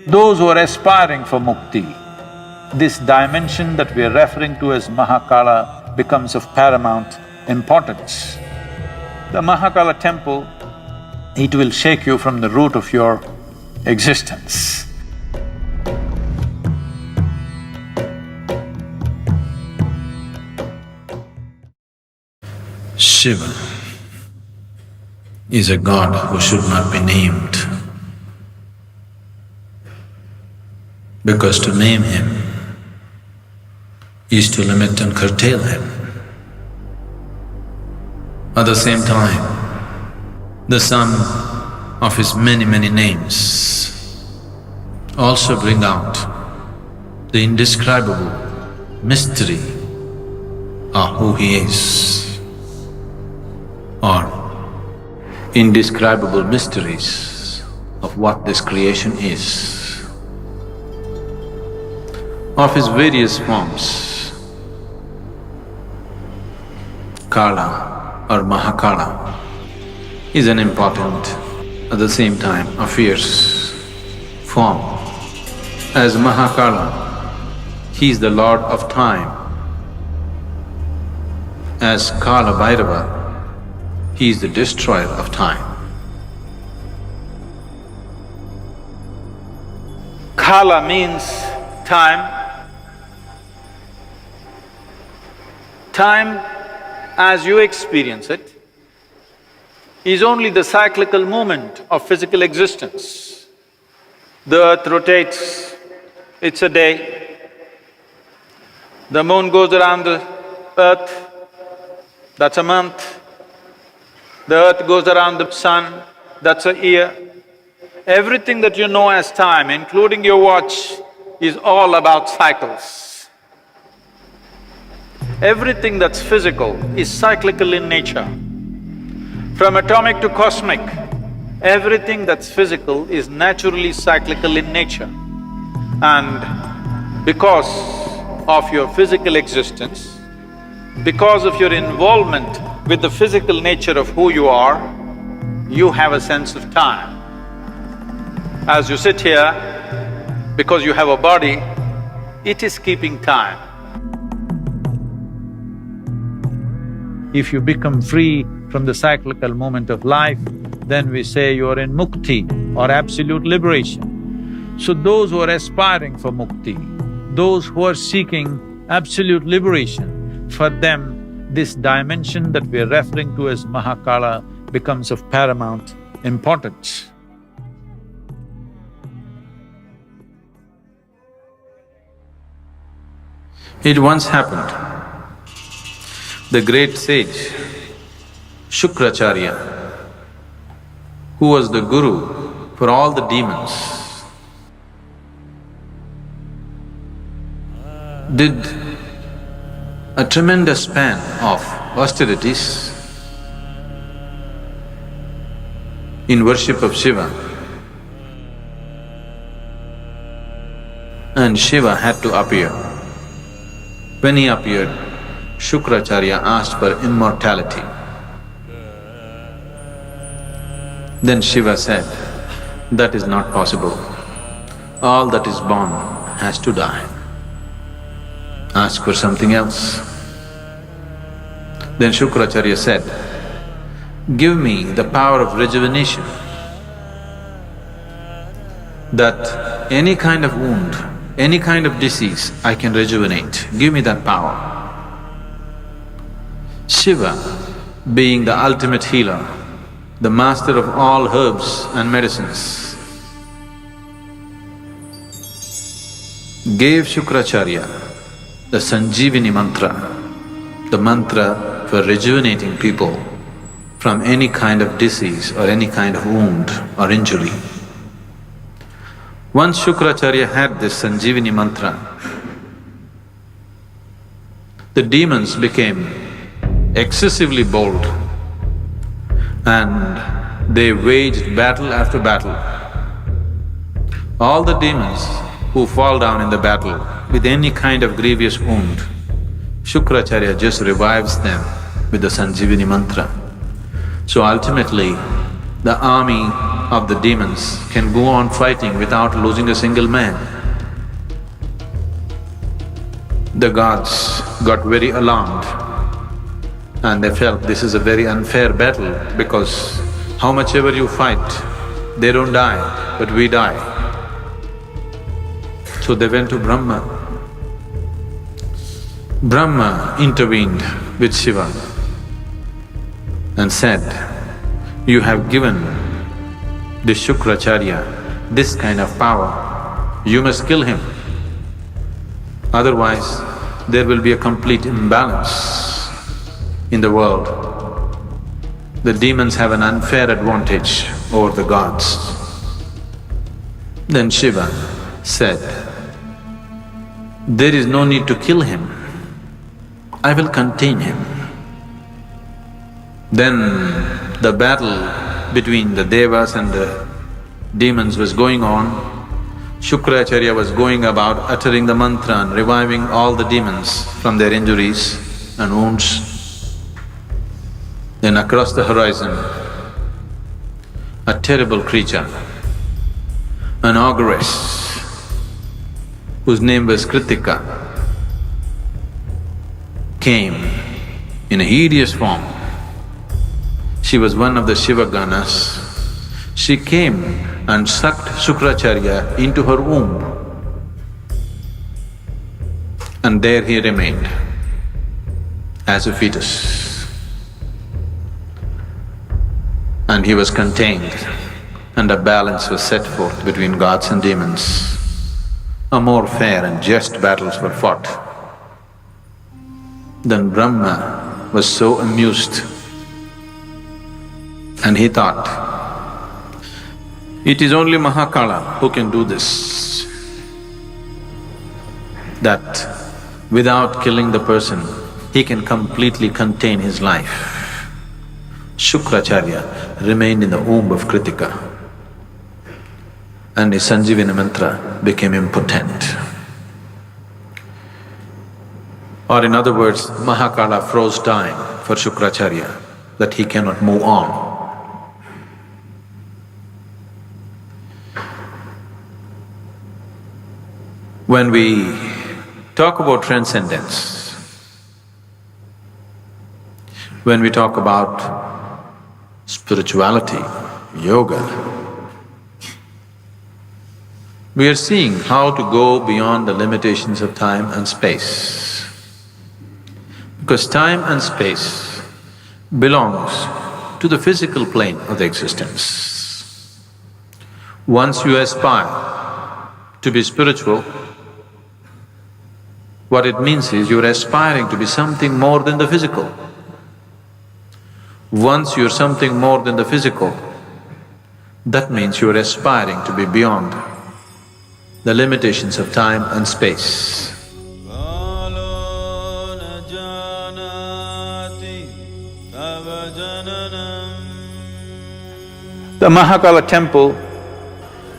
those who are aspiring for mukti, this dimension that we are referring to as Mahakala becomes of paramount importance. The Mahakala temple, it will shake you from the root of your existence. Shiva is a god who should not be named, because to name him is to limit and curtail him. At the same time, the sum of his many names also bring out the indescribable mystery of who he is, or indescribable mysteries of what this creation is. Of his various forms, Kala or Mahakala is an important, at the same time a fierce form. As Mahakala, he is the lord of time. As Kala Bhairava, he is the destroyer of time. Kala means time. Time, as you experience it, is only the cyclical movement of physical existence. The earth rotates, it's a day. The moon goes around the earth, that's a month. The earth goes around the sun, that's a year. Everything that you know as time, including your watch, is all about cycles. Everything that's physical is cyclical in nature. From atomic to cosmic, everything that's physical is naturally cyclical in nature. And because of your physical existence, because of your involvement with the physical nature of who you are, you have a sense of time. As you sit here, because you have a body, it is keeping time. If you become free from the cyclical moment of life, then we say you are in Mukthi or absolute liberation. So those who are aspiring for Mukti, those who are seeking absolute liberation, for them this dimension that we are referring to as Mahakala becomes of paramount importance. It once happened, the great sage Shukracharya, who was the guru for all the demons, did a tremendous span of austerities in worship of Shiva, and Shiva had to appear. When he appeared, Shukracharya asked for immortality. Then Shiva said, that is not possible. All that is born has to die. Ask for something else. Then Shukracharya said, give me the power of rejuvenation, that any kind of wound, any kind of disease I can rejuvenate, give me that power. Shiva, being the ultimate healer, the master of all herbs and medicines, gave Shukracharya the Sanjeevani mantra, the mantra for rejuvenating people from any kind of disease or any kind of wound or injury. Once Shukracharya had this Sanjeevani mantra, the demons became excessively bold and they waged battle after battle. All the demons who fall down in the battle with any kind of grievous wound, Shukracharya just revives them with the Sanjeevani mantra. So ultimately, the army of the demons can go on fighting without losing a single man. The gods got very alarmed and they felt this is a very unfair battle because how much ever you fight, they don't die, but we die. So they went to Brahma. Brahma intervened with Shiva and said, "You have given this Shukracharya this kind of power, you must kill him. Otherwise, there will be a complete imbalance in the world. The demons have an unfair advantage over the gods." Then Shiva said, "There is no need to kill him, I will contain him." Then the battle between the devas and the demons was going on. Shukracharya was going about uttering the mantra and reviving all the demons from their injuries and wounds. Then across the horizon, a terrible creature, an ogress, whose name was Kritika, came in a hideous form. She was one of the Shiva Ganas. She came and sucked Shukracharya into her womb. And there he remained as a fetus. And he was contained, and a balance was set forth between gods and demons. A more fair and just battles were fought. Then Brahma was so amused and he thought, it is only Mahakala who can do this, that without killing the person, he can completely contain his life. Shukracharya remained in the womb of Kritika and his Sanjivana mantra became impotent. Or in other words, Mahakala froze time for Shukracharya, that he cannot move on. When we talk about transcendence, when we talk about spirituality, yoga, we are seeing how to go beyond the limitations of time and space. Because time and space belongs to the physical plane of the existence. Once you aspire to be spiritual, what it means is you're aspiring to be something more than the physical. Once you're something more than the physical, that means you're aspiring to be beyond the limitations of time and space. The Mahakala temple,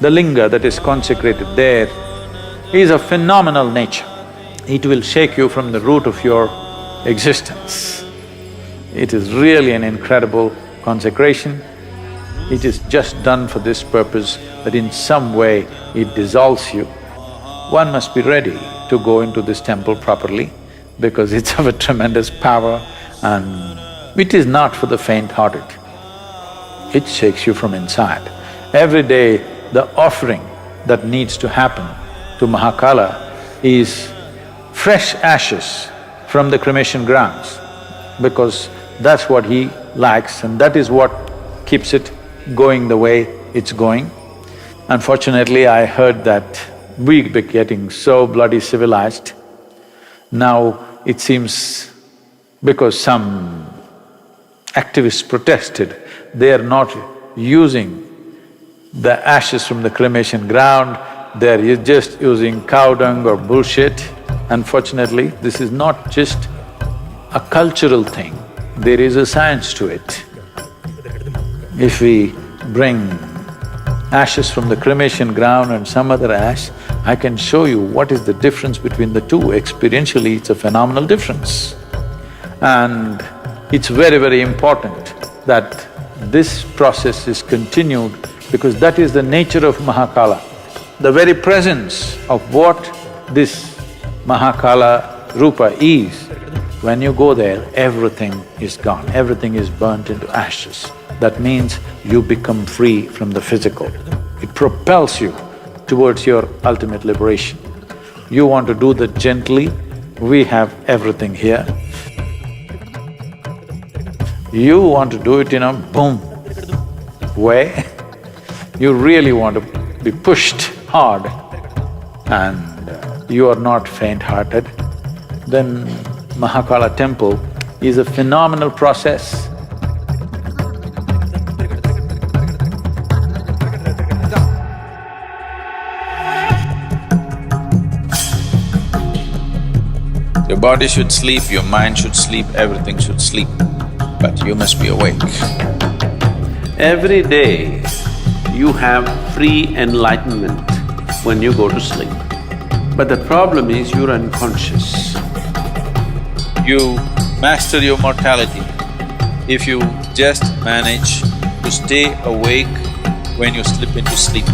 the linga that is consecrated there, is of phenomenal nature. It will shake you from the root of your existence. It is really an incredible consecration. It is just done for this purpose, that in some way it dissolves you. One must be ready to go into this temple properly because it's of a tremendous power and it is not for the faint-hearted. It shakes you from inside. Every day, the offering that needs to happen to Mahakala is fresh ashes from the cremation grounds, because that's what he likes and that is what keeps it going the way it's going. Unfortunately, I heard that we're getting so bloody civilized. Now it seems because some activists protested, they are not using the ashes from the cremation ground, they're just using cow dung or bullshit. Unfortunately, this is not just a cultural thing, there is a science to it. If we bring ashes from the cremation ground and some other ash, I can show you what is the difference between the two. Experientially, it's a phenomenal difference. And it's very, very important that this process is continued because that is the nature of Mahakala. The very presence of what this Mahakala Rupa is, when you go there, everything is gone, everything is burnt into ashes. That means you become free from the physical. It propels you towards your ultimate liberation. You want to do that gently, we have everything here. You want to do it in a boom way, you really want to be pushed hard and you are not faint-hearted, then Mahakala temple is a phenomenal process. Your body should sleep, your mind should sleep, everything should sleep, but you must be awake. Every day, you have free enlightenment when you go to sleep. But the problem is you're unconscious. You master your mortality if you just manage to stay awake when you slip into sleep.